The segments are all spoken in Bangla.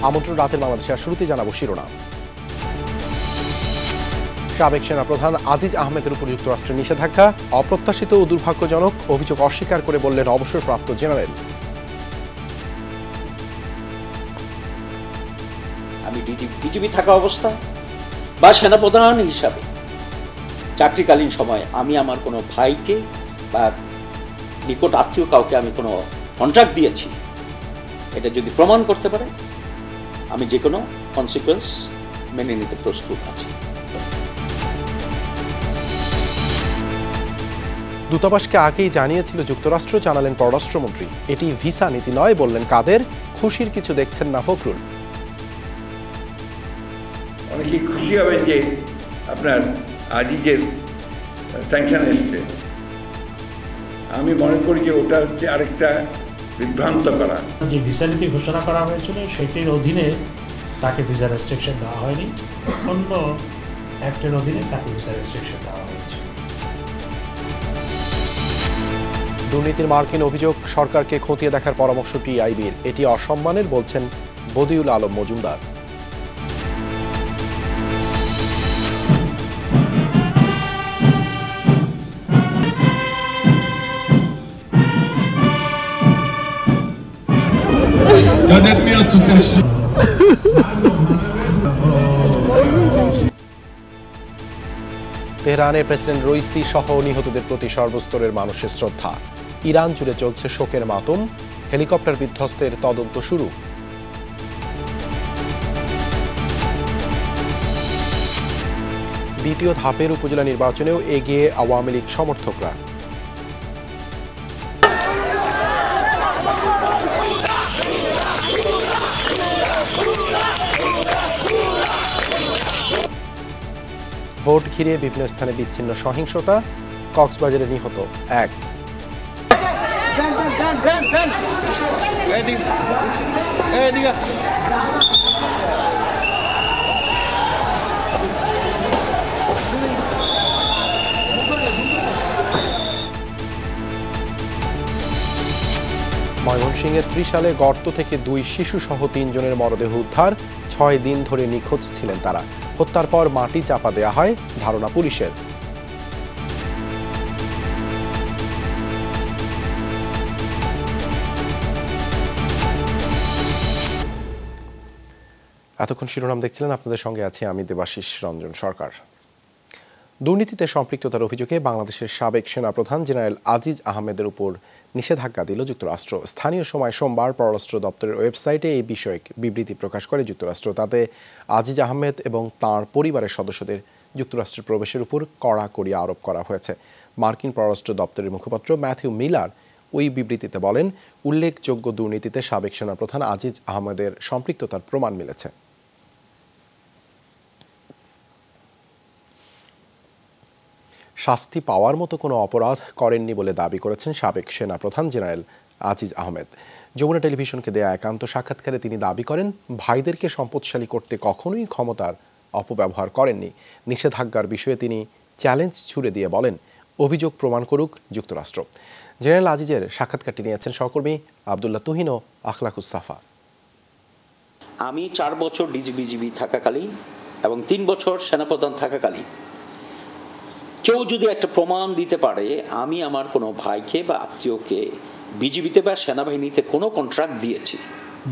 আমন্ত্রণ রাতের বাংলাদেশের শুরুতেই জানাবো শিরোনাম। সাবেক সেনাপ্রধান আজিজ আহমেদের উপর যুক্তরাষ্ট্রের নিষেধাজ্ঞা অপ্রত্যাশিত ও দুর্ভাগ্যজনক, অভিযোগ অস্বীকার করে বললেন অবসরপ্রাপ্ত জেনারেল। আমি বিজিবি থাকা অবস্থায় বা সেনাপ্রধান হিসাবে চাকরিকালীন সময় আমি আমার কোনো ভাইকে বা নিকট আত্মীয় কাউকে আমি কোনো কন্ট্রাক্ট দিয়েছি, এটা যদি প্রমাণ করতে পারে আমি যে কোনো কনসিকুয়েন্স মেনে নিতে প্রস্তুত আছি। দূতাবাসকে আগেই জানিয়েছিল যুক্তরাষ্ট্র, জানালেন পররাষ্ট্রমন্ত্রী। এটি ভিসা নীতি নয় বললেন কাদের। খুশির কিছু দেখছেন না ফখরুল। অনেকেই খুশি হবেন যে আপনার আজিজের স্যাংশন এসছে। আমি মনে করি যে ওটা হচ্ছে আরেকটা বিভ্রান্ত করা। যে ভিসা নীতি ঘোষণা করা হয়েছিল সেটির অধীনে তাকে ভিসা রেস্ট্রিকশন দেওয়া হয়নি, অন্য অ্যাক্টের অধীনে তাকে ভিসা রেস্ট্রিকশন দেওয়া হয়েছে। দুর্নীতির মার্কিন অভিযোগ সরকারকে খতিয়ে দেখার পরামর্শ টিআইবির। এটি অসম্মানের বলছেন বদিউল আলম মজুমদার। তেহরানে প্রেসিডেন্ট রইসি সহ নিহতদের প্রতি সর্বস্তরের মানুষের শ্রদ্ধা। ইরান জুড়ে চলছে শোকের মাতম। হেলিকপ্টার বিধ্বস্তের তদন্ত শুরু। দ্বিতীয় ধাপের উপজেলা নির্বাচনেও এগিয়ে আওয়ামী লীগ সমর্থকরা। ভোট ঘিরে বিভিন্ন স্থানে বিচ্ছিন্ন সহিংসতা। কক্সবাজারে নিহত এক। ময়মনসিংহের ত্রিশালে গর্ত থেকে 2 শিশু সহ 3 জনের মরদেহ উদ্ধার। 6 দিন ধরে নিখোঁজ ছিলেন তারা। হত্যার পর মাটি চাপা দেয়া হয়, ধারণা পুলিশের। এতক্ষণ শিরোনাম দেখছিলেন, আপনাদের সঙ্গে আছি আমি দেবাশিস রঞ্জন সরকার। দুর্নীতিতে সম্পৃক্ততার অভিযোগে বাংলাদেশের সাবেক সেনাপ্রধান জেনারেল আজিজ আহমেদের উপর নিষেধাজ্ঞা দিল যুক্তরাষ্ট্র। স্থানীয় সময় সোমবার পররাষ্ট্র দপ্তরের ওয়েবসাইটে এই বিষয়ে বিবৃতি প্রকাশ করে যুক্তরাষ্ট্র। তাতে আজিজ আহমেদ এবং তাঁর পরিবারের সদস্যদের যুক্তরাষ্ট্রের প্রবেশের উপর কড়াকড়ি আরোপ করা হয়েছে। মার্কিন পররাষ্ট্র দপ্তরের মুখপাত্র ম্যাথিউ মিলার ওই বিবৃতিতে বলেন, উল্লেখযোগ্য দুর্নীতিতে সাবেক সেনাপ্রধান আজিজ আহমেদের সম্পৃক্ততার প্রমাণ মিলেছে। শাস্তি পাওয়ার মতো কোনো অপরাধ করেননি বলে দাবি করেছেন সাবেক সেনাপ্রধান জেনারেল আজিজ আহমেদ। যমুনা টেলিভিশনকে দেয়া একান্ত সাক্ষাৎকারে তিনি দাবি করেন, ভাইদেরকে সম্পদশালী করতে কখনোই ক্ষমতার অপব্যবহার করেননি। নিষেধাজ্ঞার বিষয়ে তিনি চ্যালেঞ্জ ছুড়ে দিয়ে বলেন, অভিযোগ প্রমাণ করুক যুক্তরাষ্ট্র। জেনারেল আজিজের সাক্ষাৎকারটি নিয়েছেন সহকর্মী আবদুল্লাহ তুহিন ও আখলাকুস সাফা। আমি 4 বছর বিজিবি থাকাকালীন এবং 3 বছর সেনাপ্রধান থাকাকালীন কেউ যদি একটা প্রমাণ দিতে পারে আমি আমার কোনো ভাইকে বা আত্মীয়কে বিজিবিতে বা সেনাবাহিনীতে কোনো কন্ট্রাক্ট দিয়েছি।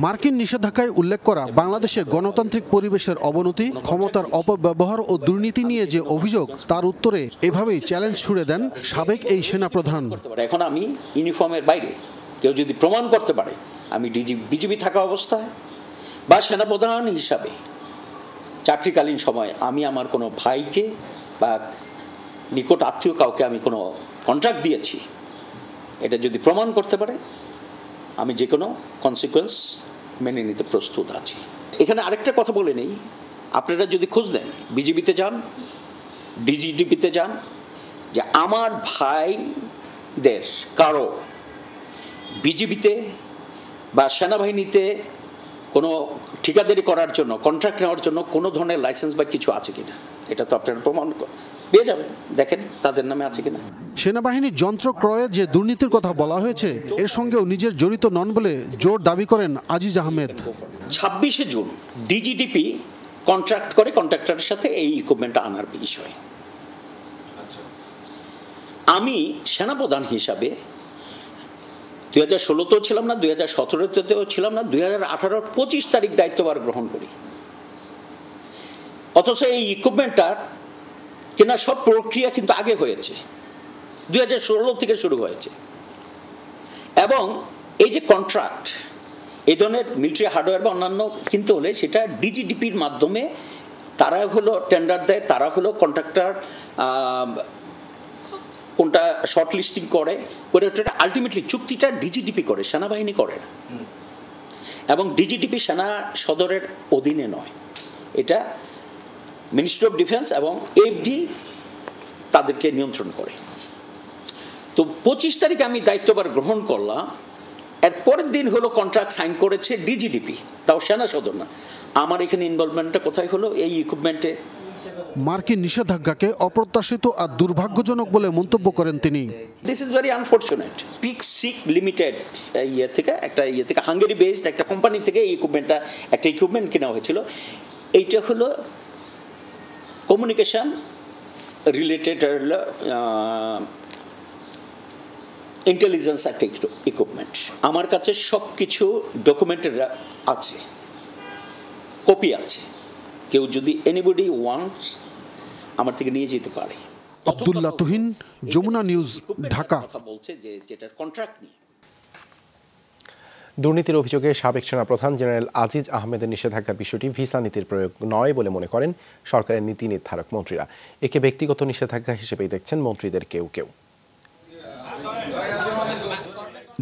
মার্কিন নিষেধাজ্ঞায় উল্লেখ করা বাংলাদেশের গণতান্ত্রিক পরিবেশের অবনতি, ক্ষমতার অপব্যবহার ও দুর্নীতি নিয়ে যে অভিযোগ, তার উত্তরে এভাবেই চ্যালেঞ্জ ছুড়ে দেন সাবেক এই সেনাপ্রধান। এখন আমি ইউনিফর্মের বাইরে কেউ যদি প্রমাণ করতে পারে আমি বিজিবি থাকা অবস্থায় বা সেনাপ্রধান হিসাবে চাকরিকালীন সময় আমি আমার কোনো ভাইকে বা নিকট আত্মীয় কাউকে আমি কোনো কন্ট্রাক্ট দিয়েছি, এটা যদি প্রমাণ করতে পারে আমি যে কোনো কনসিকুয়েন্স মেনে নিতে প্রস্তুত আছি। এখানে আরেকটা কথা বলে নেই, আপনারা যদি খোঁজ নেন, বিজিবিতে যান, ডিজিডিপিতে যান, যে আমার ভাইদের কারো বিজিবিতে বা সেনাবাহিনীতে কোনো ঠিকাদারি করার জন্য, কন্ট্রাক্ট নেওয়ার জন্য কোনো ধরনের লাইসেন্স বা কিছু আছে কিনা, এটা তো আপনারা প্রমাণ পেয়ে যাবেন, দেখেন তাদের নামে আছে কিনা। সেনাবাহিনীর যন্ত্র ক্রয়ে যে দুর্নীতির কথা বলা হয়েছে, এর সঙ্গেও নিজের জড়িত নন বলে জোর দাবি করেন আজিজ আহমেদ। 26শে জুন ডিজিডিপি কন্ট্রাক্ট করে কন্ট্রাক্টরের সাথে এই ইকুইপমেন্টটা আনার বিষয়ে। আমি সেনাপ্রধান হিসাবে 2016তেও ছিলাম না, 2017তেও ছিলাম না, 2018-র 25 তারিখ দায়িত্বভার গ্রহণ করি। অথচ এই ইকুইপমেন্টটার কেনা সব প্রক্রিয়া কিন্তু আগে হয়েছে, 2016 থেকে শুরু হয়েছে। এবং এই যে কন্ট্রাক্ট, এই ধরনের মিলিটারি হার্ডওয়্যার বা অন্যান্য কিনতে হলে সেটা ডিজিডিপির মাধ্যমে তারা হলো টেন্ডার দেয়, তারা হলো কন্ট্রাক্টর কোনটা শর্ট লিস্টিং করে ওটা আলটিমেটলি চুক্তিটা ডিজিডিপি করে, সেনাবাহিনী করে না। এবং ডিজিডিপি সেনা সদরের অধীনে নয়, এটা মিনিস্ট্রি অফ ডিফেন্স এবং এফডি তাদেরকে নিয়ন্ত্রণ করে। তো 25 তারিখে আমি দায়িত্বভার গ্রহণ করলাম, এর পরের দিন হলো কন্ট্রাক্ট সাইন করেছে ডিজিডিপি, তাও সেনা সদর না। আমার এখানে ইনভলভমেন্টটা কোথায় হলো? এই ইকুইপমেন্টে। মার্কিন নিষেধাজ্ঞাকে অপ্রত্যাশিত আর দুর্ভাগ্যজনক বলে মন্তব্য করেন তিনি। This is very unfortunate. Pick Sick limited থেকে হাঙ্গেরি বেসড একটা কোম্পানি থেকে এই ইকুইপমেন্টটা একটা ইকুইপমেন্ট কেনা হয়েছিল। এইটা হলো কমিউনিকেশন রিলেটেড ইন্টেলিজেন্স একটা ইকুইপমেন্ট। আমার কাছে সব কিছু ডকুমেন্টের আছে, কপি আছে। কেউ যদি এনিবডি ওয়ান্টস আমার থেকে নিয়ে যেতে পারে। আব্দুল্লাহ তুহিন, যমুনা নিউজ, ঢাকা। কথা বলছে যে যেটার কন্ট্রাক্ট নিয়ে। দুর্নীতির অভিযোগে সাবেক সেনাপ্রধান জেনারেল আজিজ আহমেদের নিষেধাজ্ঞার বিষয়টি ভিসা নীতির প্রয়োগ নয় বলে মনে করেন সরকারের নীতি নির্ধারক মন্ত্রীরা। একে ব্যক্তিগত নিষেধাজ্ঞা হিসেবেই দেখছেন মন্ত্রীদের কেউ কেউ।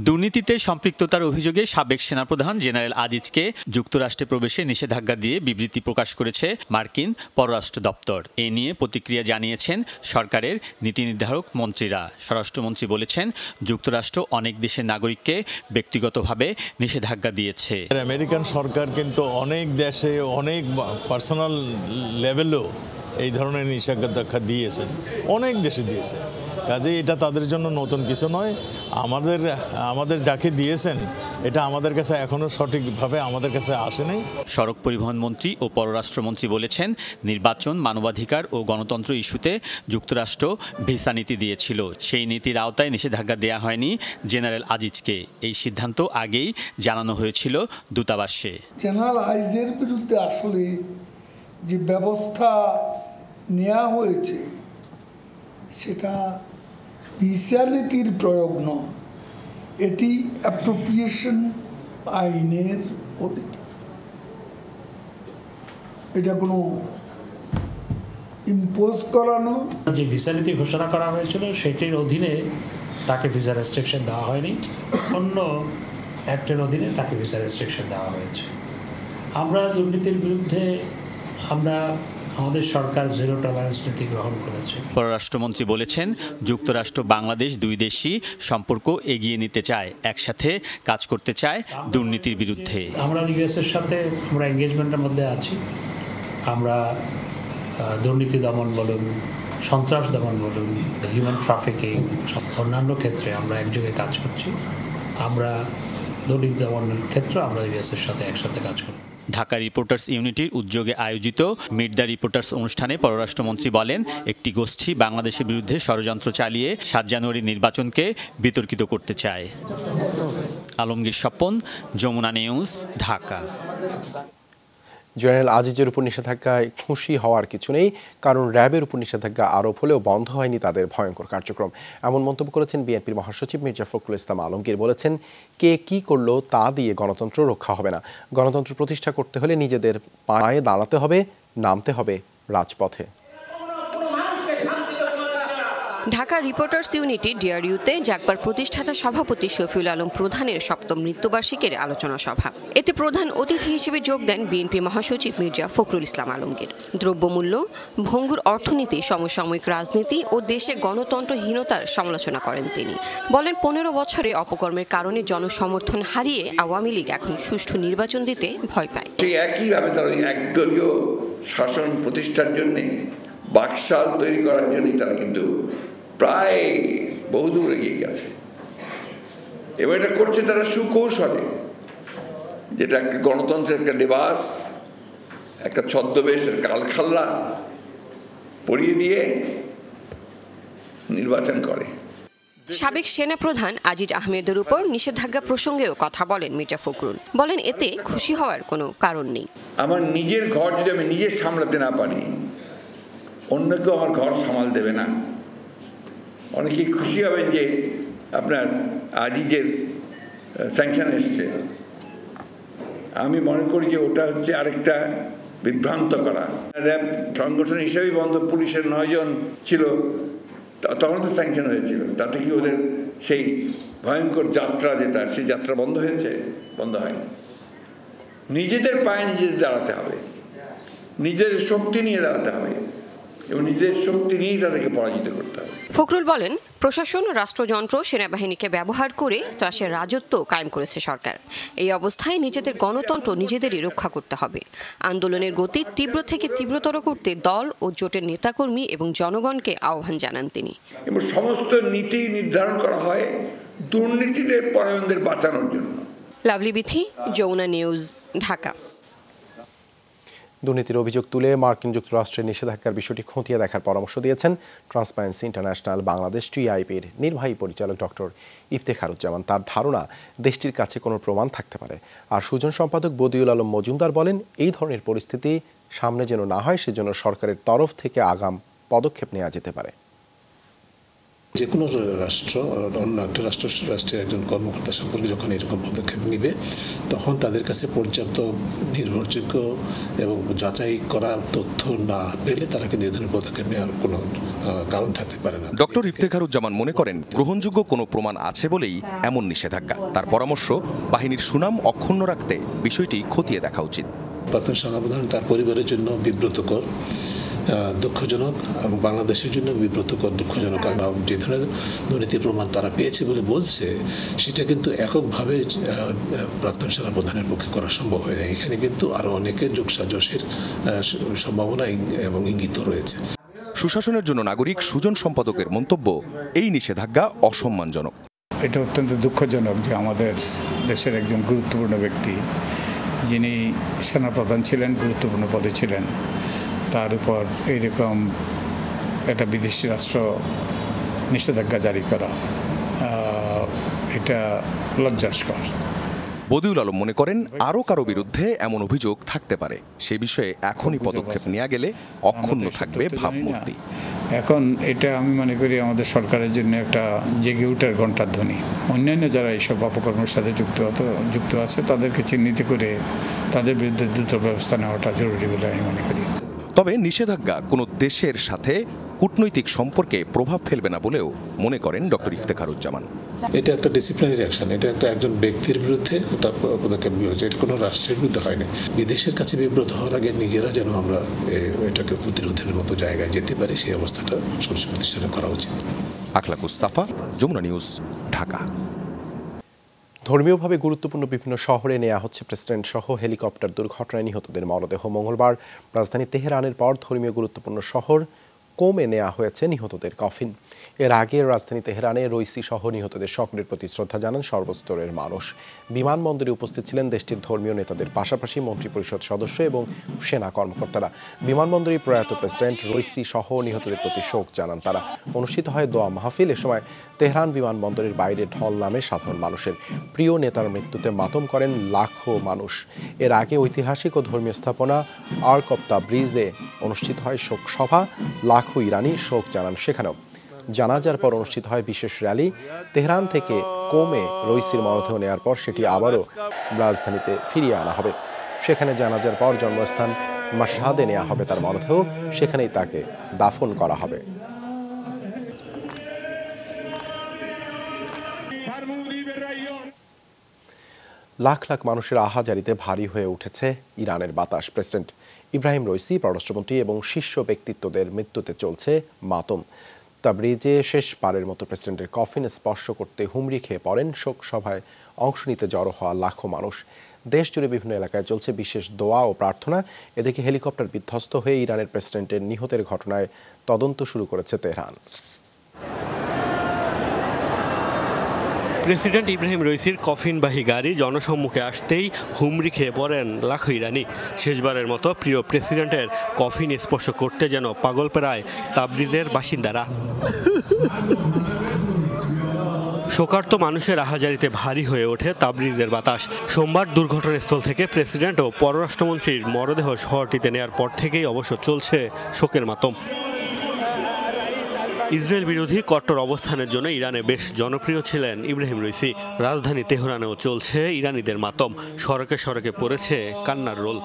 দুর্নীতিতে সম্পৃক্ততার অভিযোগে সাবেক সেনাপ্রধান জেনারেল আজিজকে যুক্তরাষ্ট্রে প্রবেশে নিষেধাজ্ঞা দিয়ে বিবৃতি প্রকাশ করেছে মার্কিন পররাষ্ট্র দপ্তর। এ নিয়ে প্রতিক্রিয়া জানিয়েছেন সরকারের নীতি নির্ধারক মন্ত্রীরা। স্বরাষ্ট্রমন্ত্রী বলেছেন, যুক্তরাষ্ট্র অনেক দেশের নাগরিককে ব্যক্তিগতভাবে নিষেধাজ্ঞা দিয়েছে। আমেরিকান সরকার কিন্তু অনেক দেশে অনেক পার্সোনাল লেভেলেও এই ধরনের নিষেধাজ্ঞা দিয়েছেন, অনেক দেশে দিয়েছে। কাজে এটা তাদের জন্য নতুন কিছু নয়। আমাদের যাকে দিয়েছেন এটা আমাদের কাছে এখনো সঠিকভাবে আমাদের কাছে আসে নাই। সড়ক পরিবহন মন্ত্রী ও পররাষ্ট্রমন্ত্রী বলেছেন, নির্বাচন, মানবাধিকার ও গণতন্ত্র ইস্যুতে যুক্তরাষ্ট্র ভিসা নীতি দিয়েছিল। সেই নীতির আওতায় নিষেধাজ্ঞা দেয়া হয়নি জেনারেল আজিজকে। এই সিদ্ধান্ত আগেই জানানো হয়েছিল দূতাবাসে। জেনারেল আজিজের বিরুদ্ধে আসলে যে ব্যবস্থা নেওয়া হয়েছে সেটা ভিসা নীতির প্রয়োগ নয়, এটি অ্যাপ্রোপ্রিয়েশন আইনের অধীনে। এটা কোনো ইম্পোজ করানো। যে ভিসা নীতি ঘোষণা করা হয়েছিল সেটির অধীনে তাকে ভিসা রেস্ট্রিকশন দেওয়া হয়নি, অন্য অ্যাক্টের অধীনে তাকে ভিসা রেস্ট্রিকশন দেওয়া হয়েছে। আমরা দুর্নীতির বিরুদ্ধে আমাদের সরকার জিরো টলারেন্স নীতি গ্রহণ করেছে। পররাষ্ট্রমন্ত্রী বলেছেন, যুক্তরাষ্ট্র বাংলাদেশ দুই দেশই সম্পর্ক এগিয়ে নিতে চায়, একসাথে কাজ করতে চায় দুর্নীতির বিরুদ্ধে। আমরা ইউএসের সাথে আমরা এঙ্গেজমেন্টের মধ্যে আছি। আমরা দুর্নীতি দমন বলুন, সন্ত্রাস দমন বলুন, হিউম্যান ট্রাফিকিং, অন্যান্য ক্ষেত্রে আমরা একযোগে কাজ করছি। আমরা দুর্নীতি দমনের ক্ষেত্রে আমরা ইউএসের সাথে একসাথে কাজ করি। ঢাকা রিপোর্টার্স ইউনিটির উদ্যোগে আয়োজিত মিট দ্য রিপোর্টার্স অনুষ্ঠানে পররাষ্ট্রমন্ত্রী বলেন, একটি গোষ্ঠী বাংলাদেশের বিরুদ্ধে ষড়যন্ত্র চালিয়ে 7 জানুয়ারি নির্বাচনকে বিতর্কিত করতে চায়। আলমগীর স্বপন, যমুনা নিউজ, ঢাকা। জেনারেল আজিজের উপর নিষেধাজ্ঞায় খুশি হওয়ার কিছু নেই, কারণ র্যাবের উপর নিষেধাজ্ঞা আরোপ হলেও বন্ধ হয়নি তাদের ভয়ঙ্কর কার্যক্রম। এমন মন্তব্য করেছেন বিএনপির মহাসচিব মির্জা ফখরুল ইসলাম আলমগীর। বলেছেন, কে কি করলো তা দিয়ে গণতন্ত্র রক্ষা হবে না। গণতন্ত্র প্রতিষ্ঠা করতে হলে নিজেদের পায়ে দাঁড়াতে হবে, নামতে হবে রাজপথে। ঢাকা রিপোর্টার্স ইউনিটি ডিআরইউতে জাগবার প্রতিষ্ঠাতা সভাপতি শফিউল আলম প্রধানের 7ম মৃত্যুবার্ষিকীর আলোচনা সভা। এতে প্রধান অতিথি হিসেবে যোগ দেন বিএনপি মহাসচিব মির্জা ফখরুল ইসলাম আলমগীর। দ্রব্যমূল্য, ভঙ্গুর অর্থনীতি, সমসাময়িক রাজনীতি ও দেশে গণতন্ত্রহীনতার সমালোচনা করেন তিনি। বলেন, 15 বছরে অপকর্মের কারণে জনসমর্থন হারিয়ে আওয়ামী লীগ এখন সুষ্ঠু নির্বাচন দিতে ভয় পায়। সেই একইভাবে তারা একদলীয় শাসন প্রতিষ্ঠার জন্য, বাকশাল তৈরি করার জন্যই তারা কিন্তু প্রায় বহুদূর এগিয়ে গেছে। এবার এটা করছে তারা সুকৌশলে। যেটা একটা গণতন্ত্রের একটা লেবাস, একটা ছদ্মবেশ, কালখাল্লা পরিয়ে দিয়ে নির্বাচন করে। সাবেক সেনাপ্রধান আজিজ আহমেদের উপর নিষেধাজ্ঞা প্রসঙ্গেও কথা বলেন মির্জা ফখরুল। বলেন এতে খুশি হওয়ার কোনো কারণ নেই। আমার নিজের ঘর যদি আমি নিজে সামলাতে না পারি, অন্য কেউ আমার ঘর সামাল দেবে না। অনেকেই খুশি হবেন যে আপনার আজিজের স্যাংশন এসছে। আমি মনে করি যে ওটা হচ্ছে আরেকটা বিভ্রান্ত করা। র্যাব সংগঠন হিসেবেই বন্ধ, পুলিশের 9 জন ছিল, তখন তো স্যাংশন হয়েছিল। তাতে কি ওদের সেই ভয়ঙ্কর যাত্রা যেটা, সেই যাত্রা বন্ধ হয়েছে? বন্ধ হয়নি। নিজেদের পায়ে নিজেদের দাঁড়াতে হবে, নিজেদের শক্তি নিয়ে দাঁড়াতে হবে এবং নিজেদের শক্তি নিয়েই তাদেরকে পরাজিত করতে হবে। ফখরুল বলেন প্রশাসন, রাষ্ট্রযন্ত্র, সেনাবাহিনীকে ব্যবহার করে ত্রাসের রাজত্ব কায়েম করেছে সরকার। এই অবস্থায় নিজেদের গণতন্ত্র নিজেদেরই রক্ষা করতে হবে। আন্দোলনের গতি তীব্র থেকে তীব্রতর করতে দল ও জোটের নেতাকর্মী এবং জনগণকে আহ্বান জানান তিনি। এবং সমস্ত নীতি নির্ধারণ করা হয় দুর্নীতিদের পরায়ণদের বাঁচানোর জন্য। লাভলি বিথি, যমুনা নিউজ, ঢাকা। দুর্নীতির অভিযোগ তুলে মার্কিন যুক্তরাষ্ট্রের নিষেধাজ্ঞার বিষয়টি খতিয়ে দেখার পরামর্শ দিয়েছেন ট্রান্সপারেন্সি ইন্টারন্যাশনাল বাংলাদেশ TIPর নির্বাহী পরিচালক ডক্টর ইফতেখারুজ্জামান। তার ধারণা দেশটির কাছে কোনো প্রমাণ থাকতে পারে। আর সুজন সম্পাদক বদিউল আলম মজুমদার বলেন, এই ধরনের পরিস্থিতি সামনে যেন না হয়, সেজন্য সরকারের তরফ থেকে আগাম পদক্ষেপ নেওয়া যেতে পারে। যে কোনো রাষ্ট্র অন্য একটা রাষ্ট্রের একজন কর্মকর্তা সম্পর্কে যখন এরকম পদক্ষেপ নেবে, তখন তাদের কাছে পর্যাপ্ত নির্ভরযোগ্য এবং যাচাই করা তথ্য না পেলে তারা কিন্তু এই ধরনের পদক্ষেপ নেওয়ার কোনো কারণ থাকতে পারে না। ডক্টর ইফতেখারুজ্জামান মনে করেন, গ্রহণযোগ্য কোনো প্রমাণ আছে বলেই এমন নিষেধাজ্ঞা। তার পরামর্শ, বাহিনীর সুনাম অক্ষুণ্ণ রাখতে বিষয়টি খতিয়ে দেখা উচিত। প্রাক্তন সেনাপ্রধান তার পরিবারের জন্য বিব্রতকর, দুঃখজনক এবং বাংলাদেশের জন্য বিব্রতকর, দুঃখজনক। যে ধরনের দুর্নীতির প্রমাণ তারা পেয়েছে বলে বলছে, সেটা কিন্তু এককভাবে প্রাক্তন সেনাপ্রধানের পক্ষে করা সম্ভব হয় না। এখানে কিন্তু আরও অনেকের যোগসাজশের সম্ভাবনা এবং ইঙ্গিত রয়েছে। সুশাসনের জন্য নাগরিক সুজন সম্পাদকের মন্তব্য, এই নিষেধাজ্ঞা অসম্মানজনক। এটা অত্যন্ত দুঃখজনক যে আমাদের দেশের একজন গুরুত্বপূর্ণ ব্যক্তি, যিনি সেনাপ্রধান ছিলেন, গুরুত্বপূর্ণ পদে ছিলেন, তার উপর এইরকম একটা বিদেশি রাষ্ট্র নিষেধাজ্ঞা জারি করা, এটা লজ্জাস্কর। বদিউল আলম মনে করেন, আরও কারো বিরুদ্ধে এমন অভিযোগ থাকতে পারে। সে বিষয়ে এখনই পদক্ষেপ নেওয়া গেলে অক্ষুণ্ণ থাকবে ভাবমূর্তি। এখন এটা আমি মনে করি আমাদের সরকারের জন্য একটা জেগে উঠার ঘণ্টার ধ্বনি। অন্যান্য যারা এইসব অপকর্মের সাথে যুক্ত আছে তাদেরকে চিহ্নিত করে তাদের বিরুদ্ধে দ্রুত ব্যবস্থা নেওয়াটা জরুরি বলে আমি মনে করি। তবে নিষেধাজ্ঞা কোনো দেশের সাথে কূটনৈতিক সম্পর্কে প্রভাব ফেলবে না বলেও মনে করেন ডক্টর ইফতেখারুজ্জামান। এটা একটা ডিসিপ্লিনারি অ্যাকশন, এটা একজন ব্যক্তির বিরুদ্ধে ওটা পদক্ষেপ নিয়েছে, এটা কোনো রাষ্ট্রের বিরুদ্ধে হয় না। বিদেশের কাছে বিব্রত হওয়ার আগে নিজেরা যেন আমরা এটাকে প্রতিরোধের মতো জায়গায় যেতে পারি, সেই অবস্থাটা সরকার প্রতিষ্ঠানে করা উচিত। আখলাকুস সাফা, যমুনা নিউজ, ঢাকা। ধর্মীয়ভাবে গুরুত্বপূর্ণ বিভিন্ন শহরে নেওয়া হচ্ছে প্রেসিডেন্ট সহ হেলিকপ্টার দুর্ঘটনায় নিহতদের মরদেহ। মঙ্গলবার রাজধানী তেহরানের পর ধর্মীয় গুরুত্বপূর্ণ শহর কোমে নেওয়া হয়েছে নিহতদের কফিন। এর আগে রাজধানী তেহরানে রইসি সহ নিহতদের সকলের প্রতি শ্রদ্ধা জানান সর্বস্তরের মানুষ। বিমানবন্দরে উপস্থিত ছিলেন দেশটির ধর্মীয় নেতাদের পাশাপাশি মন্ত্রিপরিষদ সদস্য এবং সেনা কর্মকর্তারা। বিমানবন্দরে প্রয়াত প্রেসিডেন্ট রইসি সহ নিহতদের প্রতি শোক জানান তারা। অনুষ্ঠিত হয় দোয়া মাহফিল। এ সময় তেহরান বিমানবন্দরের বাইরে ঢল নামে সাধারণ মানুষের। প্রিয় নেতার মৃত্যুতে মাতম করেন লাখো মানুষ। এর আগে ঐতিহাসিক ও ধর্মীয় স্থাপনা আর্ক অব তাবরিজে অনুষ্ঠিত হয় শোক সভা। লাখো ইরানি শোক জানান সেখানেও। জানাজার পর অনুষ্ঠিত হয় বিশেষ র্যালি। তেহরান থেকে কোমে রইসির মরদেহ নেওয়ার পর সেটি আবারও রাজধানীতে ফিরিয়ে আনা হবে। সেখানে জানাজার পর জন্মস্থান মাশহাদে নেওয়া হবে তার মরদেহ, সেখানেই তাকে দাফন করা হবে। লাখ লাখ মানুষের আহাজারিতে ভারী হয়ে উঠেছে ইরানের বাতাস। প্রেসিডেন্ট ইব্রাহিম রইসি, পররাষ্ট্রমন্ত্রী এবং শীর্ষ ব্যক্তিত্বদের মৃত্যুতে চলছে মাতম। তাবরিজে শেষবারের মতো প্রেসিডেন্টের কফিন স্পর্শ করতে হুমড়ি খেয়ে পড়েন। শোক সভায় অংশ নিতে জড়ো হওয়া লাখো মানুষ। দেশ জুড়ে বিভিন্ন এলাকায় চলছে বিশেষ দোয়া ও প্রার্থনা। এদিকে হেলিকপ্টার বিধ্বস্ত হয়ে ইরানের প্রেসিডেন্টের নিহতের ঘটনায় তদন্ত শুরু করেছে তেহরান। প্রেসিডেন্ট ইব্রাহিম রইসির কফিনবাহী গাড়ি জনসম্মুখে আসতেই হুমড়ি খেয়ে পড়েন লাখো ইরানি। শেষবারের মতো প্রিয় প্রেসিডেন্টের কফিন স্পর্শ করতে যেন পাগল প্রায় তাবরিজের বাসিন্দারা। শোকার্ত মানুষের আহাজারিতে ভারী হয়ে ওঠে তাবরিজের বাতাস। সোমবার দুর্ঘটনাস্থল থেকে প্রেসিডেন্ট ও পররাষ্ট্রমন্ত্রীর মরদেহ শহরটিতে নেয়ার পর থেকেই অবশ্য চলছে শোকের মাতম। ইসরায়েল বিরোধী কট্টর অবস্থানের জন্য ইরানে বেশ জনপ্রিয় ছিলেন ইব্রাহিম রইসি। রাজধানী তেহরানেও চলছে ইরানিদের মাতম। সড়কে সড়কে পড়েছে কান্নার রোল।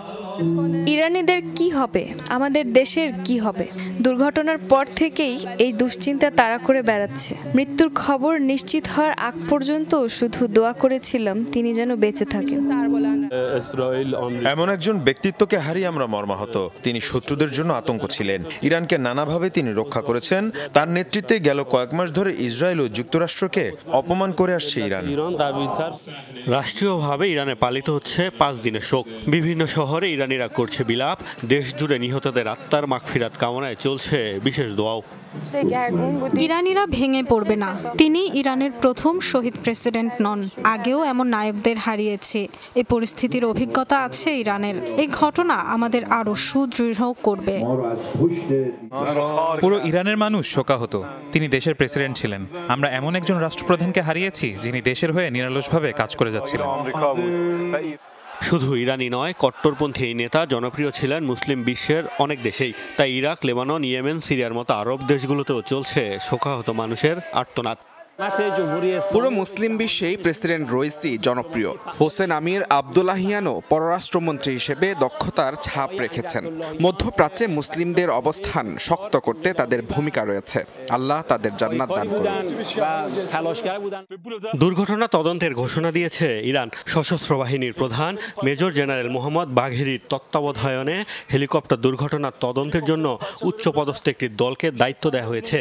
ইরানিদের কি হবে, আমাদের দেশের কি হবে? দুর্ঘটনার পর থেকেই এই দুশ্চিন্তা তাড়া করে বেড়াচ্ছে। মৃত্যুর খবর নিশ্চিত হওয়ার আগ পর্যন্ত শুধু দোয়া করেছিলাম তিনি যেন বেঁচে থাকেন। এমন একজন ব্যক্তিত্বকে হারিয়ে আমরা মর্মাহত। তিনি শত্রুদের জন্য আতঙ্ক ছিলেন। ইরানকে নানাভাবে তিনি রক্ষা করেছেন। তার নেতৃত্বে গেল কয়েক মাস ধরে ইসরায়েল ও যুক্তরাষ্ট্রকে অপমান করে আসছে ইরান। রাষ্ট্রীয়ভাবে ইরানে পালিত হচ্ছে 5 দিনের শোক। বিভিন্ন শহরে ইরানিরা করছে বিলাপ। দেশ জুড়ে নিহতদের আত্মার মাগফিরাত কামনায় চলছে বিশেষ দোয়াও। ইরানিরা ভেঙে পড়বে না। তিনি ইরানের প্রথম শহীদ প্রেসিডেন্ট নন। আগেও এমন নায়কদের হারিয়েছে। এই পরিস্থিতির অভিজ্ঞতা আছে ইরানের। এই ঘটনা আমাদের আরো সুদৃঢ় করবে। পুরো ইরানের মানুষ শোকাহত। তিনি দেশের প্রেসিডেন্ট ছিলেন। আমরা এমন একজন রাষ্ট্রপ্রধানকে হারিয়েছি যিনি দেশের হয়ে নিরলসভাবে কাজ করে যাচ্ছিলেন। শুধু ইরানি নয়, কট্টরপন্থী এই নেতা জনপ্রিয় ছিলেন মুসলিম বিশ্বের অনেক দেশেই। তাই ইরাক, লেবানন, ইয়েমেন, সিরিয়ার মতো আরব দেশগুলোতেও চলছে শোকাহত মানুষের আর্তনাদ। পুরো মুসলিম বিশ্বেই প্রেসিডেন্ট রইসি জনপ্রিয়। হোসেন আমির আবদুল্লাহিয়ানও পররাষ্ট্রমন্ত্রী হিসেবে দক্ষতার ছাপ রেখেছেন। মধ্যপ্রাচ্যে মুসলিমদের অবস্থান শক্ত করতে তাদের ভূমিকা রয়েছে। আল্লাহ তাদের জান্নাত দান করুন। দুর্ঘটনা তদন্তের ঘোষণা দিয়েছে ইরান। সশস্ত্র বাহিনীর প্রধান মেজর জেনারেল মোহাম্মদ বাঘেরির তত্ত্বাবধানে হেলিকপ্টার দুর্ঘটনার তদন্তের জন্য উচ্চপদস্থ একটি দলকে দায়িত্ব দেওয়া হয়েছে।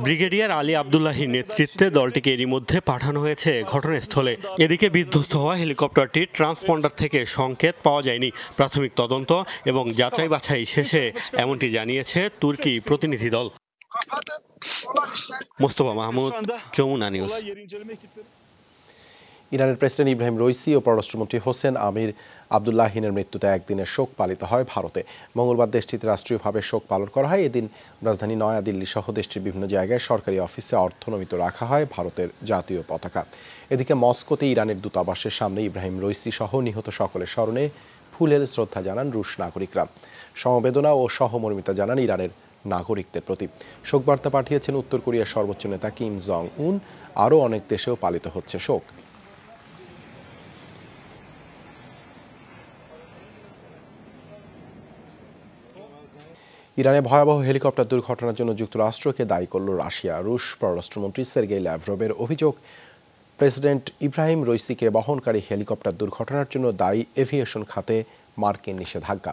ব্রিগেডিয়ার আলী আবদুল্লাহির নেতৃত্বে দলটিকে এরই মধ্যে পাঠানো হয়েছে ঘটনাস্থলে। এদিকে বিধ্বস্ত হওয়া হেলিকপ্টারটির ট্রান্সপন্ডার থেকে সংকেত পাওয়া যায়নি। প্রাথমিক তদন্ত এবং যাচাই বাছাই শেষে এমনটি জানিয়েছে তুর্কি প্রতিনিধি দল। মোস্তফা মাহমুদ, যমুনা নিউজ। ইরানের প্রেসিডেন্ট ইব্রাহিম রইসি ও পররাষ্ট্রমন্ত্রী হোসেন আমির আবদুল্লাহিনের মৃত্যুতে একদিনের শোক পালিত হয় ভারতে। মঙ্গলবার দেশটিতে রাষ্ট্রীয়ভাবে শোক পালন করা হয়। এদিন রাজধানী নয়াদিল্লি সহ দেশটির বিভিন্ন জায়গায় সরকারি অফিসে অর্ধনমিত রাখা হয় ভারতের জাতীয় পতাকা। এদিকে মস্কোতে ইরানের দূতাবাসের সামনে ইব্রাহিম রইসি সহ নিহত সকলের স্মরণে ফুলেল শ্রদ্ধা জানান রুশ নাগরিকরা। সমবেদনা ও সহমর্মিতা জানান ইরানের নাগরিকদের প্রতি। শোকবার্তা পাঠিয়েছেন উত্তর কোরিয়ার সর্বোচ্চ নেতা কিম জং উন। আরও অনেক দেশেও পালিত হচ্ছে শোক। ইরানে ভয়াবহ হেলিকপ্টার দুর্ঘটনার জন্য যুক্তরাষ্ট্রকে দায়ী করল রাশিয়া। রুশ পররাষ্ট্রমন্ত্রী সের্গেই ল্যাভরভের অভিযোগ, প্রেসিডেন্ট ইব্রাহিম রইসিকে বহনকারী হেলিকপ্টার দুর্ঘটনার জন্য দায়ী এভিয়েশন খাতে মার্কিন নিষেধাজ্ঞা।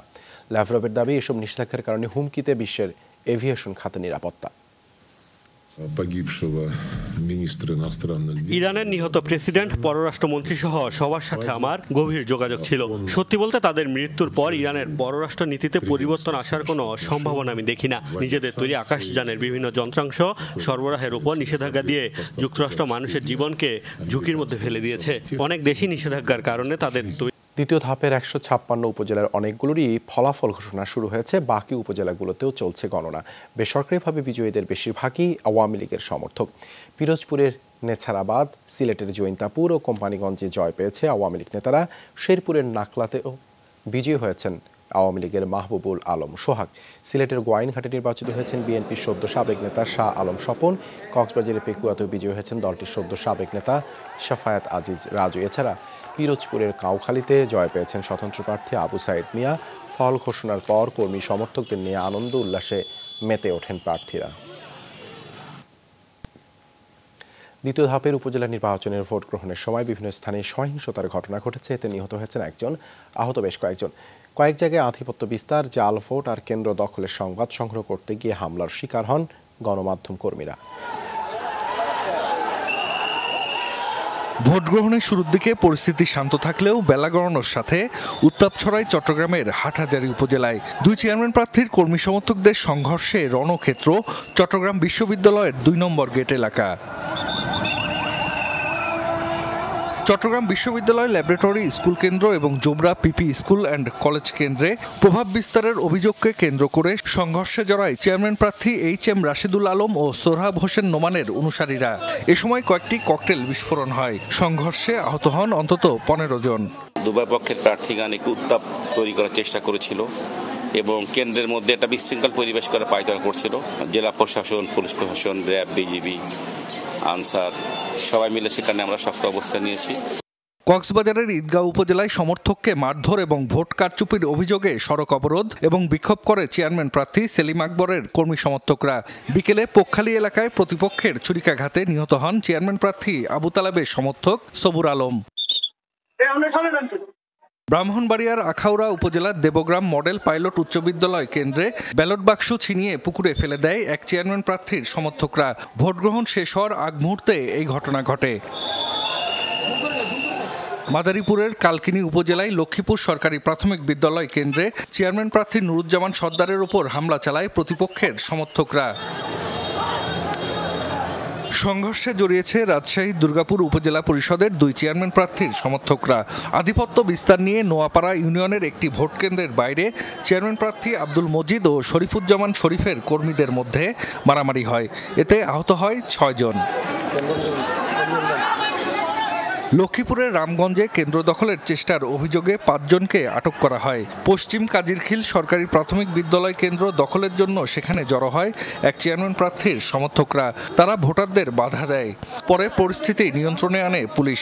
ল্যাভরভের দাবি, এসব নিষেধাজ্ঞার কারণে হুমকিতে বিশ্বের এভিয়েশন খাতে নিরাপত্তা। ইরানের নিহত প্রেসিডেন্ট, পররাষ্ট্রমন্ত্রী সহ সবার সাথে আমার গভীর যোগাযোগ ছিল। সত্যি বলতে তাদের মৃত্যুর পর ইরানের পররাষ্ট্র নীতিতে পরিবর্তন আসার কোনো সম্ভাবনা আমি দেখি না। নিজেদের তৈরি আকাশযানের বিভিন্ন যন্ত্রাংশ সরবরাহের উপর নিষেধাজ্ঞা দিয়ে যুক্তরাষ্ট্র মানুষের জীবনকে ঝুঁকির মধ্যে ফেলে দিয়েছে। অনেক দেশই নিষেধাজ্ঞার কারণে তাদের দ্বিতীয় ধাপের 156 উপজেলার অনেকগুলোরই ফলাফল ঘোষণা শুরু হয়েছে। বাকি উপজেলাগুলোতেও চলছে গণনা। বেসরকারিভাবে বিজয়ীদের বেশিরভাগই আওয়ামী লীগের সমর্থক। পিরোজপুরের নেছারাবাদ, সিলেটের জৈন্তাপুর ও কোম্পানিগঞ্জে জয় পেয়েছে আওয়ামী লীগ নেতারা। শেরপুরের নাকলাতেও বিজয়ী হয়েছেন আওয়ামী লীগের মাহবুবুল আলম সোহাগ। সিলেটের গোয়াইনঘাটে নির্বাচিত হয়েছেন বিএনপির সদ্য সাবেক নেতা শাহ আলম স্বপন। কক্সবাজারের পেকুয়াতেও বিজয়ী হয়েছেন দলটির সদ্য সাবেক নেতা শাফায়াত আজিজ রাজু। এছাড়া পিরোজপুরের কাউখালীতে জয় পেয়েছেন স্বতন্ত্র প্রার্থী আবু সাইদ মিয়া। ফল ঘোষণার পর কর্মী সমর্থকদের নিয়ে আনন্দ উল্লাসে মেতে ওঠেন প্রার্থীরা। দ্বিতীয় ধাপের উপজেলা নির্বাচনের ভোট গ্রহণের সময় বিভিন্ন স্থানে সহিংসতার ঘটনা ঘটেছে। এতে নিহত হয়েছেন একজন, আহত বেশ কয়েকজন। কয়েক জায়গায় আধিপত্য বিস্তার, জাল ভোট আর কেন্দ্র দখলের সংবাদ সংগ্রহ করতে গিয়ে হামলার শিকার হন গণমাধ্যম কর্মীরা। ভোট গ্রহণের শুরুর দিকে পরিস্থিতি শান্ত থাকলেও বেলা গড়ানোর সাথে উত্তাপ ছড়ায় চট্টগ্রামের হাটহাজারী উপজেলায়। দুই চেয়ারম্যান প্রার্থীর কর্মী সমর্থকদের সংঘর্ষে রণক্ষেত্র চট্টগ্রাম বিশ্ববিদ্যালয়ের 2 নম্বর গেট এলাকা। চট্টগ্রাম বিশ্ববিদ্যালয় ল্যাবরেটরি স্কুল কেন্দ্র এবং জোবরা পিপি স্কুল অ্যান্ড কলেজ কেন্দ্রে প্রভাব বিস্তারের অভিযোগকে কেন্দ্র করে সংঘর্ষে জড়ায় চেয়ারম্যান প্রার্থী HM রাশিদুল আলম ও সোহরাব হোসেন নোমানের অনুসারীরা। এ সময় কয়েকটি ককটেল বিস্ফোরণ হয়। সংঘর্ষে আহত হন অন্তত 15 জন। দুই পক্ষের প্রার্থীগণ একটু উত্তাপ তৈরি করার চেষ্টা করেছিল এবং কেন্দ্রের মধ্যে একটা বিশৃঙ্খল পরিবেশ করার পায়তারা করছিল। জেলা প্রশাসন, পুলিশ প্রশাসন, র্যাব, বিজিবি, আনসার সবাই মিলে সেখানে আমরা শক্ত অবস্থান নিয়েছি। কক্সবাজারের ঈদগাঁও উপজেলায় সমর্থককে মারধর এবং ভোট কারচুপির অভিযোগে সড়ক অবরোধ এবং বিক্ষোভ করে চেয়ারম্যান প্রার্থী সেলিম আকবরের কর্মী সমর্থকরা। বিকেলে পোখালী এলাকায় প্রতিপক্ষের ছুরিকাঘাতে নিহত হন চেয়ারম্যান প্রার্থী আবু তালেবের সমর্থক সবুর আলম। ব্রাহ্মণবাড়িয়ার আখাউড়া উপজেলার দেবগ্রাম মডেল পাইলট উচ্চ বিদ্যালয় কেন্দ্রে ব্যালট বাক্স ছিনিয়ে পুকুরে ফেলে দেয় এক চেয়ারম্যান প্রার্থীর সমর্থকরা। ভোট গ্রহণ শেষ হওয়ার আগ মুহূর্তে এই ঘটনা ঘটে। মাদারীপুরের কালকিনি উপজেলায় লক্ষ্মীপুর সরকারি প্রাথমিক বিদ্যালয় কেন্দ্রে চেয়ারম্যান প্রার্থী নুরুজ্জামান সর্দারের উপর হামলা চালায় প্রতিপক্ষের সমর্থকরা। সংঘর্ষে জড়িয়েছে রাজশাহী দুর্গাপুর উপজেলা পরিষদের 2 চেয়ারম্যান প্রার্থীর সমর্থকরা। আধিপত্য বিস্তার নিয়ে নোয়াপাড়া ইউনিয়নের একটি ভোট কেন্দ্রের বাইরে চেয়ারম্যান প্রার্থী আব্দুল মজিদ ও শরীফুজ্জামান শরীফের কর্মীদের মধ্যে মারামারি হয়। এতে আহত হয় 6 জন। লক্ষ্মীপুরের রামগঞ্জে কেন্দ্র দখলের চেষ্টার অভিযোগে 5 জনকে আটক করা হয়। পশ্চিম কাজিরখিল সরকারি প্রাথমিক বিদ্যালয় কেন্দ্র দখলের জন্য সেখানে জড়ো হয় এক চেয়ারম্যান প্রার্থীর সমর্থকরা। তারা ভোটারদের বাধা দেয়। পরে পরিস্থিতি নিয়ন্ত্রণে আনে পুলিশ।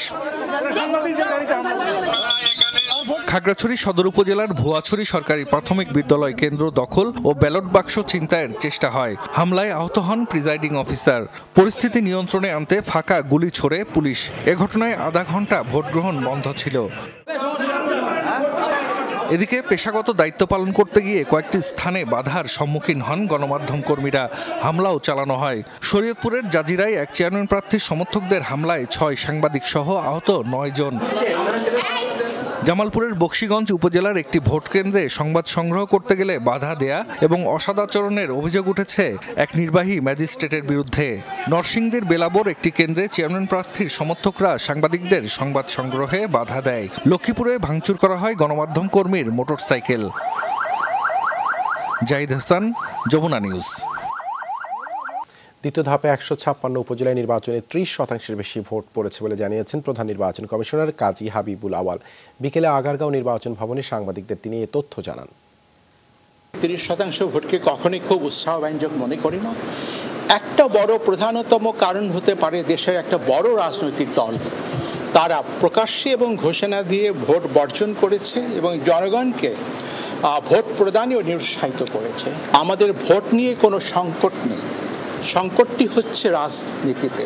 খাগড়াছড়ি সদর উপজেলার ভুয়াছড়ি সরকারি প্রাথমিক বিদ্যালয় কেন্দ্র দখল ও ব্যালট বাক্স ছিনতাইয়ের চেষ্টা হয়। হামলায় আহত হন প্রিজাইডিং অফিসার। পরিস্থিতি নিয়ন্ত্রণে আনতে ফাঁকা গুলি ছোড়ে পুলিশ। এ ঘটনায় আধা ঘন্টা ভোট গ্রহণ বন্ধ ছিল। এদিকে পেশাগত দায়িত্ব পালন করতে গিয়ে কয়েকটি স্থানে বাধার সম্মুখীন হন গণমাধ্যম কর্মীরা। হামলাও চালানো হয়। শরীয়তপুরের জাজিরায় এক চেয়ারম্যান প্রার্থীর সমর্থকদের হামলায় 6 সাংবাদিক সহ আহত 9 জন। জামালপুরের বক্সিগঞ্জ উপজেলার একটি ভোট কেন্দ্রে সংবাদ সংগ্রহ করতে গেলে বাধা দেয়া এবং অসদাচরণের অভিযোগ উঠেছে এক নির্বাহী ম্যাজিস্ট্রেটের বিরুদ্ধে। নরসিংদীর বেলাবর একটি কেন্দ্রে চেয়ারম্যান প্রার্থীর সমর্থকরা সাংবাদিকদের সংবাদ সংগ্রহে বাধা দেয়। লক্ষ্মীপুরে ভাঙচুর করা হয় গণমাধ্যম কর্মীর মোটরসাইকেল। জাহিদ হাসান, যমুনা নিউজ। দ্বিতীয় ধাপে 156 উপজেলায় নির্বাচনে 30% বেশি ভোট পড়েছে বলে জানিয়েছেন প্রধান নির্বাচন কমিশনার কাজী হাবিবুল আওয়াল। বিকেলে আগারগাঁও নির্বাচন ভবনে সাংবাদিকদের তিনি এ তথ্য জানান। 30% ভোটকে কখনোই খুব উৎসাহব্যঞ্জক মনে করি না। একটা বড় প্রধানতম কারণ হতে পারে দেশের একটা বড় রাজনৈতিক দল তারা প্রকাশ্যে এবং ঘোষণা দিয়ে ভোট বর্জন করেছে এবং জনগণকে ভোট প্রদানেও নিরুৎসাহিত করেছে। আমাদের ভোট নিয়ে কোনো সংকট নেই, সংকটটি হচ্ছে রাজনীতিতে।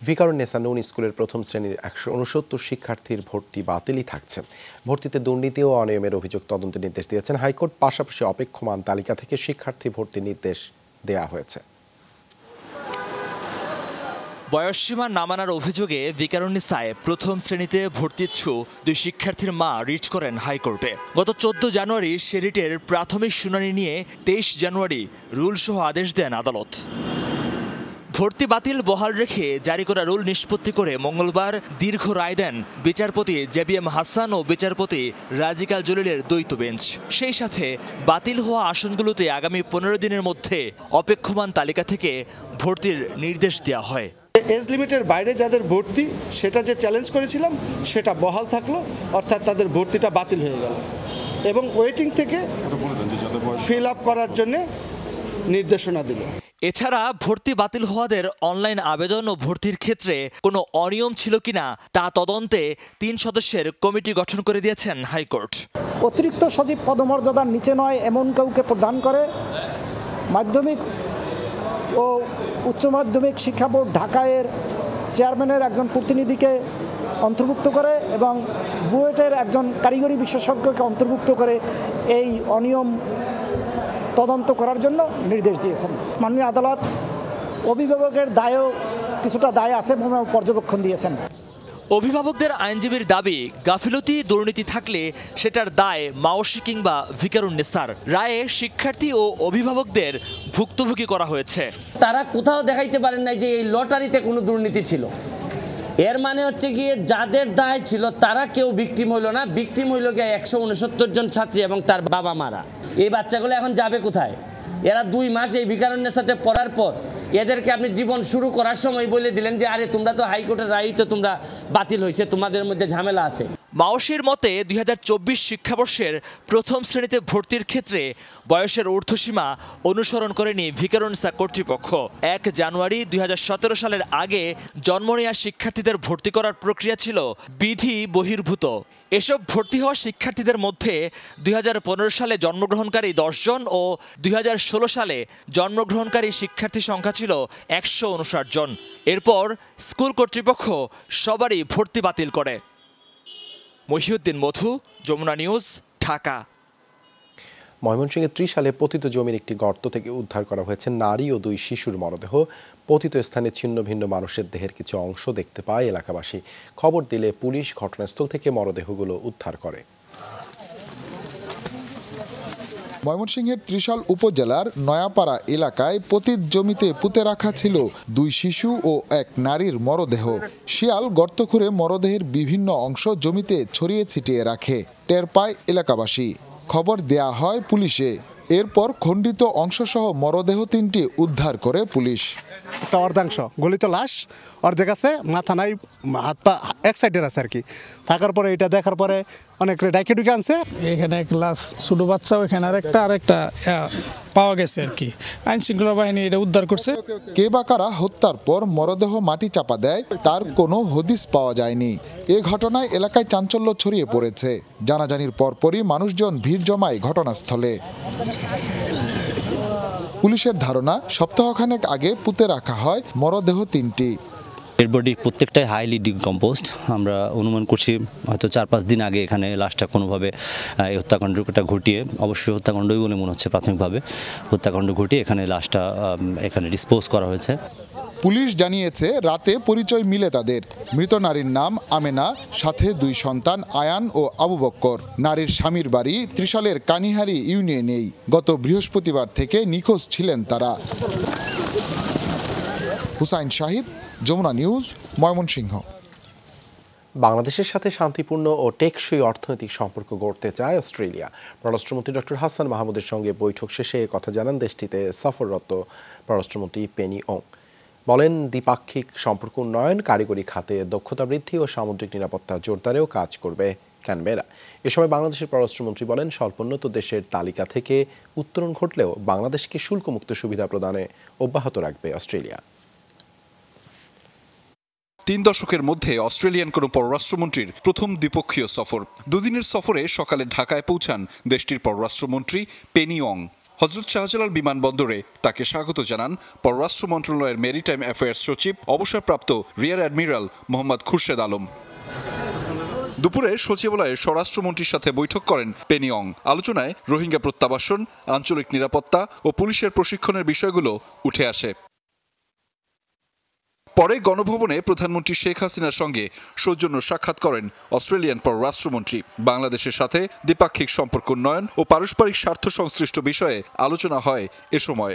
ভিকারুন্নেসা নূন স্কুলের প্রথম শ্রেণীর 169 শিক্ষার্থীর ভর্তি বাতিলই থাকছে। ভর্তিতে দুর্নীতি ও অনিয়মের অভিযোগ তদন্তের নির্দেশ দিয়েছেন হাইকোর্ট। পাশাপাশি অপেক্ষমান তালিকা থেকে শিক্ষার্থী ভর্তির নির্দেশ দেয়া হয়েছে। বয়সসীমা না মানার অভিযোগে ভিকারুন্নেসায় প্রথম শ্রেণীতে ভর্তিচ্ছু 2 শিক্ষার্থীর মা রিট করেন হাইকোর্টে। গত 14 জানুয়ারি সে রিটের প্রাথমিক শুনানি নিয়ে 23 জানুয়ারি রুলসহ আদেশ দেন আদালত। ভর্তি বাতিল বহাল রেখে জারি করা রুল নিষ্পত্তি করে মঙ্গলবার দীর্ঘ রায় দেন বিচারপতি JBM হাসান ও বিচারপতি রাজিকাল জলিলের দ্বৈত বেঞ্চ। সেই সাথে বাতিল হওয়া আসনগুলোতে আগামী 15 দিনের মধ্যে অপেক্ষমান তালিকা থেকে ভর্তির নির্দেশ দেওয়া হয়। এজ লিমিটের বাইরে যাদের ভর্তি সেটা যে চ্যালেঞ্জ করেছিলাম সেটা বহাল থাকলো, অর্থাৎ তাদের ভর্তিটা বাতিল হয়ে গেল এবং ওয়েটিং থেকে ফিল আপ করার জন্য নির্দেশনা দিল। এছাড়া ভর্তি বাতিল হওয়াদের অনলাইন আবেদন ও ভর্তির ক্ষেত্রে কোনো অনিয়ম ছিল কিনা তা তদন্তে 3 সদস্যের কমিটি গঠন করে দিয়েছেন হাইকোর্ট। অতিরিক্ত সচিব পদমর্যাদার নিচে নয় এমন কাউকে প্রদান করে মাধ্যমিক ও উচ্চ মাধ্যমিক শিক্ষা বোর্ড ঢাকায়ের চেয়ারম্যানের একজন প্রতিনিধিকে অন্তর্ভুক্ত করে এবং বুয়েটের একজন কারিগরি বিশেষজ্ঞকে অন্তর্ভুক্ত করে এই অনিয়ম তদন্ত করার জন্য নির্দেশ দিয়েছেন। মাননীয় আদালত অভিভাবকের দায়ও কিছুটা দায় আছে বলে পর্যবেক্ষণ দিয়েছেন। অভিভাবকদের আইনজীবীর দাবি, গাফিলতি দুর্নীতি থাকলে সেটার দায় মাওসী কিংবা ভিকারুন্নেসার। রায়ে শিক্ষার্থী ও অভিভাবকদের ভুক্তভোগী করা হয়েছে। তারা কোথাও দেখাইতে পারেন না যে এই লটারিতে কোনো দুর্নীতি ছিল। এর মানে হচ্ছে গিয়ে যাদের দায় ছিল তারা কেউ ভিকটিম হইল না, ভিকটিম হইল গিয়ে 169 জন ছাত্রী এবং তার বাবা মারা। এই বাচ্চাগুলো এখন যাবে কোথায়? এরা 2 মাস এই ভিকারুন্নের সাথে পড়ার পর এদেরকে আপনি জীবন শুরু করার সময় বলে দিলেন যে আরে তোমরা তো হাইকোর্টের রায় তো তোমরা বাতিল হয়েছে, তোমাদের মধ্যে ঝামেলা আছে। মাওশির মতে 2024 শিক্ষাবর্ষের প্রথম শ্রেণীতে ভর্তির ক্ষেত্রে বয়সের ঊর্ধ্বসীমা অনুসরণ করেনি ভিকারুন্নিসা কর্তৃপক্ষ। 1 জানুয়ারি 2017 সালের আগে জন্ম নেওয়া শিক্ষার্থীদের ভর্তি করার প্রক্রিয়া ছিল বিধি বহির্ভূত। এসব ভর্তি হওয়া শিক্ষার্থীদের মধ্যে 2015 সালে জন্মগ্রহণকারী 10 জন ও 2016 সালে জন্মগ্রহণকারী শিক্ষার্থী সংখ্যা ছিল 159 জন। এরপর স্কুল কর্তৃপক্ষ সবারই ভর্তি বাতিল করে। মহিউদ্দিন মধু, যমুনা নিউজ, ঢাকা। ময়মনসিংহে 30 সালে পতিত জমির একটি গর্ত থেকে উদ্ধার করা হয়েছে নারী ও 2 শিশুর মরদেহ। পতিত স্থানে ছিন্ন ভিন্ন মানুষের দেহের কিছু অংশ দেখতে পায় এলাকাবাসী। খবর দিলে পুলিশ ঘটনাস্থল থেকে মরদেহগুলো উদ্ধার করে। ময়মনসিংহের ত্রিশাল উপজেলার নয়াপাড়া এলাকায় পতিত জমিতে পুঁতে রাখা ছিল 2 শিশু ও 1 নারীর মরদেহ। শিয়াল গর্ত খুঁড়ে মরদেহের বিভিন্ন অংশ জমিতে ছড়িয়ে ছিটিয়ে রাখে। টের পায় এলাকাবাসী। খবর দেয়া হয় পুলিশে। এরপর খণ্ডিত অংশসহ মরদেহ 3টি উদ্ধার করে পুলিশ। একটা অর্ধাংশ গলিত লাশ, অর্ধেক আছে, মাথা নাই, হাত পা এক সাইডের আছে আর কি। থাকার পরে এটা দেখার পরে অনেক ডাইকে ডুকে আনছে। এখানে এক লাশ ছোট বাচ্চা, ওইখানে আরেকটা পাওয়া গেছে আর কি। আইন শৃঙ্খলা বাহিনী এটা উদ্ধার করছে। কে বা কারা হত্যার পর মরদেহ মাটি চাপা দেয় তার কোনো হদিস পাওয়া যায়নি। এ ঘটনায় এলাকায় চাঞ্চল্য ছড়িয়ে পড়েছে। জানাজানির পরপরই মানুষজন ভিড় জমায় ঘটনাস্থলে। পুলিশের ধারণা সপ্তাহখানেক আগে পুঁতে রাখা হয় মরদেহ 3টি। এর বডি প্রত্যেকটাই হাইলি ডিকম্পোজড। আমরা অনুমান করছি হয়তো 4-5 দিন আগে এখানে লাশটা কোনোভাবে এই হত্যাকাণ্ডটা ঘটিয়ে, অবশ্যই হত্যাকাণ্ডই বলে মনে হচ্ছে প্রাথমিকভাবে, হত্যাকাণ্ড ঘটিয়ে এখানে লাশটা এখানে ডিসপোজ করা হয়েছে। পুলিশ জানিয়েছে রাতে পরিচয় মিলে তাদের। মৃত নারীর নাম আমেনা, সাথে 2 সন্তান আয়ান ও আবু বক্কর। নারীর স্বামীর বাড়ি ত্রিশালের কানিহারি ইউনিয়নেই। গত বৃহস্পতিবার থেকে নিখোঁজ ছিলেন তারা। হুসাইন শাহিদ, যমুনা নিউজ, ময়মনসিংহ। বাংলাদেশের সাথে শান্তিপূর্ণ ও টেকসই অর্থনৈতিক সম্পর্ক গড়তে চায় অস্ট্রেলিয়া। পররাষ্ট্রমন্ত্রী ডক্টর হাসান মাহমুদের সঙ্গে বৈঠক শেষে কথা জানান দেশটিতে সফররত পররাষ্ট্রমন্ত্রী পেনি ওং। বলেন, দ্বিপাক্ষিক সম্পর্ক উন্নয়ন, কারিগরি খাতে দক্ষতা বৃদ্ধি ও সামুদ্রিক নিরাপত্তা জোরদারেও কাজ করবে ক্যানবেরা। এ সময় বাংলাদেশের পররাষ্ট্রমন্ত্রী বলেন, স্বল্পোন্নত দেশের তালিকা থেকে উত্তরণ ঘটলেও বাংলাদেশকে শুল্কমুক্ত সুবিধা প্রদানে অব্যাহত রাখবে অস্ট্রেলিয়া। 3 দশকের মধ্যে অস্ট্রেলিয়ান কোনো পররাষ্ট্রমন্ত্রীর প্রথম দ্বিপক্ষীয় সফর। 2 দিনের সফরে সকালে ঢাকায় পৌঁছান দেশটির পররাষ্ট্রমন্ত্রী পেনি ওং। হযরত শাহজালাল বিমানবন্দরে তাকে স্বাগত জানান পররাষ্ট্র মন্ত্রণালয়ের মেরিটাইম অ্যাফেয়ার্স সচিব অবসরপ্রাপ্ত রিয়ার অ্যাডমিরাল মোহাম্মদ খুরশেদ আলম। দুপুরে সচিবালয়ে স্বরাষ্ট্রমন্ত্রীর সাথে বৈঠক করেন পেনি ওং। আলোচনায় রোহিঙ্গা প্রত্যাবাসন, আঞ্চলিক নিরাপত্তা ও পুলিশের প্রশিক্ষণের বিষয়গুলো উঠে আসে। পরে গণভবনে প্রধানমন্ত্রী শেখ হাসিনার সঙ্গে সৌজন্য সাক্ষাৎ করেন অস্ট্রেলিয়ান পররাষ্ট্রমন্ত্রী। বাংলাদেশের সাথে দ্বিপাক্ষিক সম্পর্ক উন্নয়ন ও পারস্পরিক স্বার্থ সংশ্লিষ্ট বিষয়ে আলোচনা হয় এ সময়।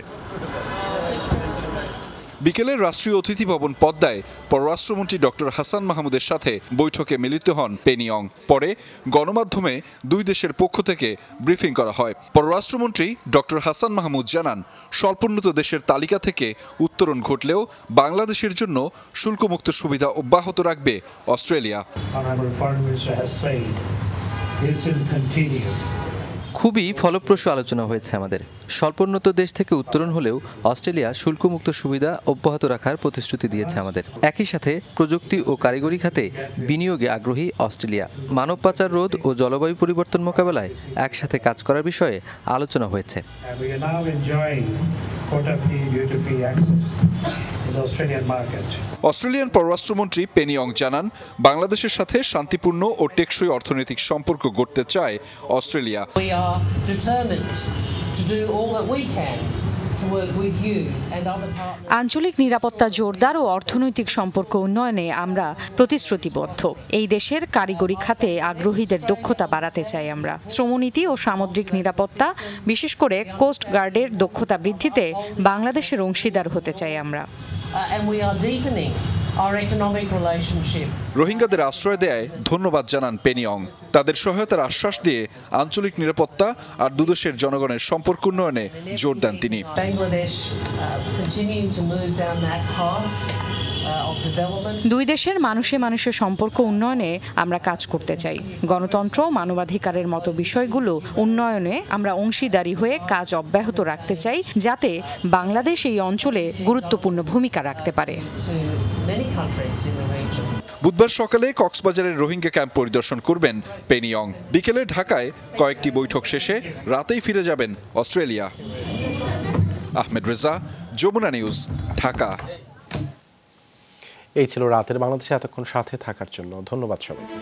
বিকেলে রাষ্ট্রীয় অতিথি ভবন পদ্মায় পররাষ্ট্রমন্ত্রী ডক্টর হাসান মাহমুদের সাথে বৈঠকে মিলিত হন পেনি ওং। পরে গণমাধ্যমে 2 দেশের পক্ষ থেকে ব্রিফিং করা হয়। পররাষ্ট্রমন্ত্রী ডক্টর হাসান মাহমুদ জানান, স্বল্পোন্নত দেশের তালিকা থেকে উত্তরণ ঘটলেও বাংলাদেশের জন্য শুল্কমুক্ত সুবিধা অব্যাহত রাখবে অস্ট্রেলিয়া। খুবই ফলপ্রসূ আলোচনা হয়েছে আমাদের। স্বল্পোন্নত দেশ থেকে উত্তরণ হলেও অস্ট্রেলিয়া শুল্কমুক্ত সুবিধা অব্যাহত রাখার প্রতিশ্রুতি দিয়েছে আমাদের। একই সাথে প্রযুক্তি ও কারিগরি খাতে বিনিয়োগে আগ্রহী অস্ট্রেলিয়া। মানব পাচার রোধ ও জলবায়ু পরিবর্তন মোকাবেলায় একসাথে কাজ করার বিষয়ে আলোচনা হয়েছে। অস্ট্রেলিয়ান পররাষ্ট্রমন্ত্রী পেনি ওং জানান, বাংলাদেশের সাথে শান্তিপূর্ণ ও টেকসই অর্থনৈতিক সম্পর্ক গড়তে চায় অস্ট্রেলিয়া। আঞ্চলিক নিরাপত্তা জোরদার ও অর্থনৈতিক সম্পর্ক উন্নয়নে আমরা প্রতিশ্রুতিবদ্ধ। এই দেশের কারিগরি খাতে আগ্রহীদের দক্ষতা বাড়াতে চাই আমরা। শ্রমনীতি ও সামুদ্রিক নিরাপত্তা, বিশেষ করে কোস্ট গার্ডের দক্ষতা বৃদ্ধিতে বাংলাদেশের অংশীদার হতে চাই আমরা। our economic relationship. রোহিঙ্গাদের আশ্রয় দেয় ধন্যবাদ জানান পেনি অং। তাদের সহায়তার আশ্বাস দিয়ে আঞ্চলিক নিরাপত্তা আর দুদেশের জনগণের সম্পর্ক উন্নয়নে জোর দেন তিনি। দুই দেশের মানুষে মানুষের সম্পর্ক উন্নয়নে আমরা কাজ করতে চাই। গণতন্ত্র, মানবাধিকারের মতো বিষয়গুলো উন্নয়নে আমরা অংশীদারি হয়ে কাজ অব্যাহত রাখতে চাই, যাতে বাংলাদেশ এই অঞ্চলে গুরুত্বপূর্ণ ভূমিকা রাখতে পারে। বুধবার সকালে কক্সবাজারের রোহিঙ্গা ক্যাম্প পরিদর্শন করবেন পেনি অং। বিকেলে ঢাকায় কয়েকটি বৈঠক শেষে রাতেই ফিরে যাবেন অস্ট্রেলিয়া। আহমেদ রেজা, যমুনা নিউজ, ঢাকা। এই ছিল রাতের বাংলাদেশে এতক্ষণ সাথে থাকার জন্য ধন্যবাদ সবাইকে।